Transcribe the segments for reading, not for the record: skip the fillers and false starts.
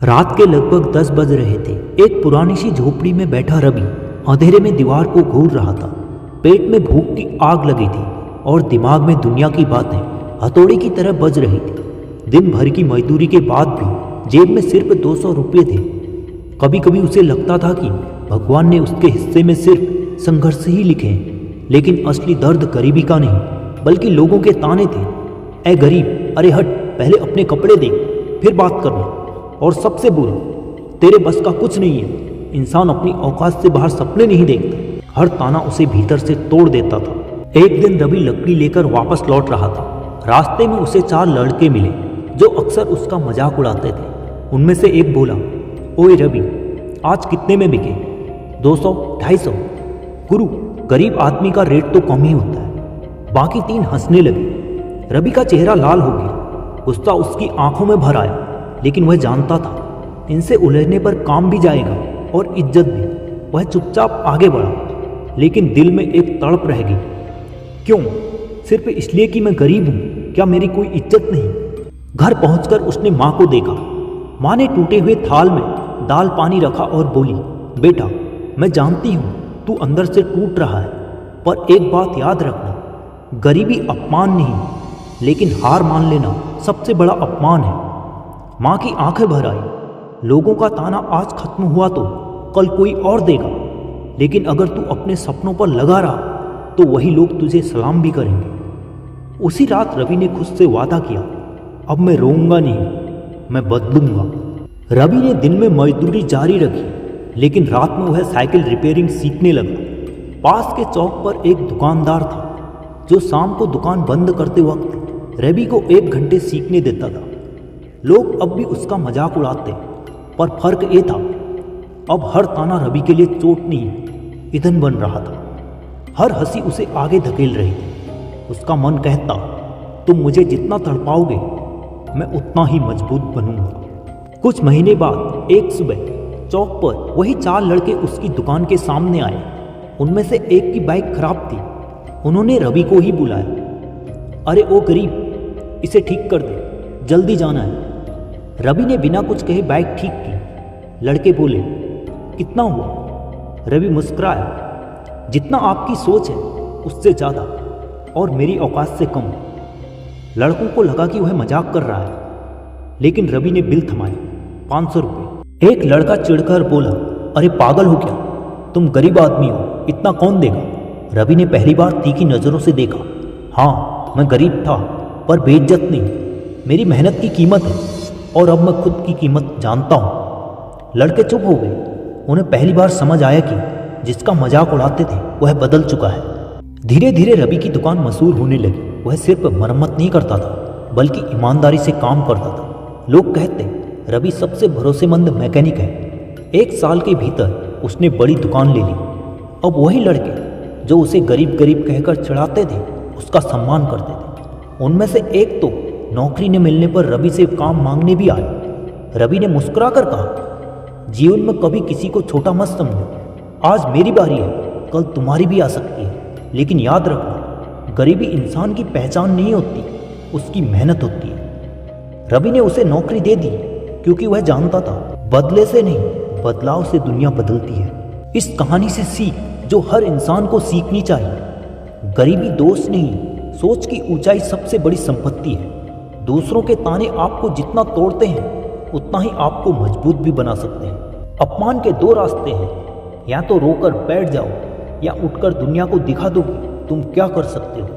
रात के लगभग 10 बज रहे थे। एक पुरानी सी झोपड़ी में बैठा रवि अंधेरे में दीवार को घूर रहा था। पेट में भूख की आग लगी थी और दिमाग में दुनिया की बातें हथौड़े की तरह बज रही थी। दिन भर की मजदूरी के बाद भी जेब में सिर्फ 200 रुपये थे। कभी कभी उसे लगता था कि भगवान ने उसके हिस्से में सिर्फ संघर्ष ही लिखे हैं, लेकिन असली दर्द गरीबी का नहीं बल्कि लोगों के ताने थे। ए गरीब, अरे हट, पहले अपने कपड़े दे, फिर बात करना। और सबसे बुरा, तेरे बस का कुछ नहीं है। इंसान अपनी औकात से बाहर सपने नहीं देखता। हर ताना उसे भीतर से तोड़ देता था। एक दिन रवि लकड़ी लेकर वापस लौट रहा था। रास्ते में उसे 4 लड़के मिले जो अक्सर उसका मजाक उड़ाते थे। उनमें से एक बोला, ओए रवि, आज कितने में बिके? 200, 250। गुरु, गरीब आदमी का रेट तो कम ही होता है। बाकी 3 हंसने लगे। रवि का चेहरा लाल हो गया। गुस्सा उसकी आंखों में भर आया, लेकिन वह जानता था इनसे उलझने पर काम भी जाएगा और इज्जत भी। वह चुपचाप आगे बढ़ा, लेकिन दिल में एक तड़प रह गई। क्यों? सिर्फ इसलिए कि मैं गरीब हूं? क्या मेरी कोई इज्जत नहीं? घर पहुंचकर उसने माँ को देखा। माँ ने टूटे हुए थाल में दाल पानी रखा और बोली, बेटा, मैं जानती हूं तू अंदर से टूट रहा है, पर एक बात याद रखना, गरीबी अपमान नहीं, लेकिन हार मान लेना सबसे बड़ा अपमान है। माँ की आंखें भर आई। लोगों का ताना आज खत्म हुआ तो कल कोई और देगा, लेकिन अगर तू अपने सपनों पर लगा रहा तो वही लोग तुझे सलाम भी करेंगे। उसी रात रवि ने खुद से वादा किया, अब मैं रोऊंगा नहीं, मैं बदलूंगा। रवि ने दिन में मजदूरी जारी रखी, लेकिन रात में वह साइकिल रिपेयरिंग सीखने लगा। पास के चौक पर एक दुकानदार था जो शाम को दुकान बंद करते वक्त रवि को 1 घंटे सीखने देता था। लोग अब भी उसका मजाक उड़ाते, पर फर्क ये था, अब हर ताना रवि के लिए चोट नहीं, ईंधन बन रहा था। हर हंसी उसे आगे धकेल रही थी। उसका मन कहता, तुम मुझे जितना तड़पाओगे मैं उतना ही मजबूत बनूंगा। कुछ महीने बाद एक सुबह चौक पर वही 4 लड़के उसकी दुकान के सामने आए। उनमें से एक की बाइक खराब थी। उन्होंने रवि को ही बुलाया। अरे ओ गरीब, इसे ठीक कर दे, जल्दी जाना है। रवि ने बिना कुछ कहे बाइक ठीक की। लड़के बोले, कितना हुआ? रवि मुस्कुराया, जितना आपकी सोच है उससे ज़्यादा, और मेरी औकात से कम। लड़कों को लगा कि वह मजाक कर रहा है, लेकिन रवि ने बिल थमाया, 500 रुपये। एक लड़का चिढ़कर बोला, अरे पागल हो क्या? तुम गरीब आदमी हो, इतना कौन देगा? रवि ने पहली बार तीखी नज़रों से देखा। हाँ, मैं गरीब था, पर बेइज्जत नहीं। मेरी मेहनत की कीमत है, और अब मैं खुद की कीमत जानता हूँ। लड़के चुप हो गए। उन्हें पहली बार समझ आया कि जिसका मजाक उड़ाते थे वह बदल चुका है। धीरे धीरे रवि की दुकान मशहूर होने लगी। वह सिर्फ मरम्मत नहीं करता था, बल्कि ईमानदारी से काम करता था। लोग कहते, रवि सबसे भरोसेमंद मैकेनिक है। 1 साल के भीतर उसने बड़ी दुकान ले ली। अब वही लड़के जो उसे गरीब गरीब कहकर चिढ़ाते थे, उसका सम्मान करते थे। उनमें से एक तो नौकरी न मिलने पर रवि से काम मांगने भी आया। रवि ने मुस्कुरा कर कहा, जीवन में कभी किसी को छोटा मत समझो। आज मेरी बारी है, कल तुम्हारी भी आ सकती है, लेकिन याद रखना, गरीबी इंसान की पहचान नहीं होती, उसकी मेहनत होती है। रवि ने उसे नौकरी दे दी, क्योंकि वह जानता था बदले से नहीं, बदलाव से दुनिया बदलती है। इस कहानी से सीख जो हर इंसान को सीखनी चाहिए, गरीबी दोष नहीं, सोच की ऊंचाई सबसे बड़ी संपत्ति है। दूसरों के ताने आपको जितना तोड़ते हैं, उतना ही आपको मजबूत भी बना सकते हैं। अपमान के 2 रास्ते हैं, या तो रोकर बैठ जाओ, या उठकर दुनिया को दिखा दो कि तुम क्या कर सकते हो।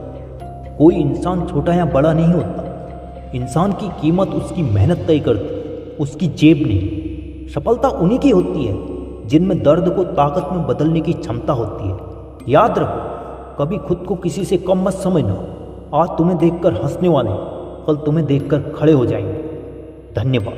कोई इंसान छोटा या बड़ा नहीं होता। इंसान की कीमत उसकी मेहनत तय करती है, उसकी जेब नहीं। सफलता उन्हीं की होती है जिनमें दर्द को ताकत में बदलने की क्षमता होती है। याद रखो, कभी खुद को किसी से कम मत समझना। आज तुम्हें देखकर हंसने वाले कल तुम्हें देखकर खड़े हो जाएंगे। धन्यवाद।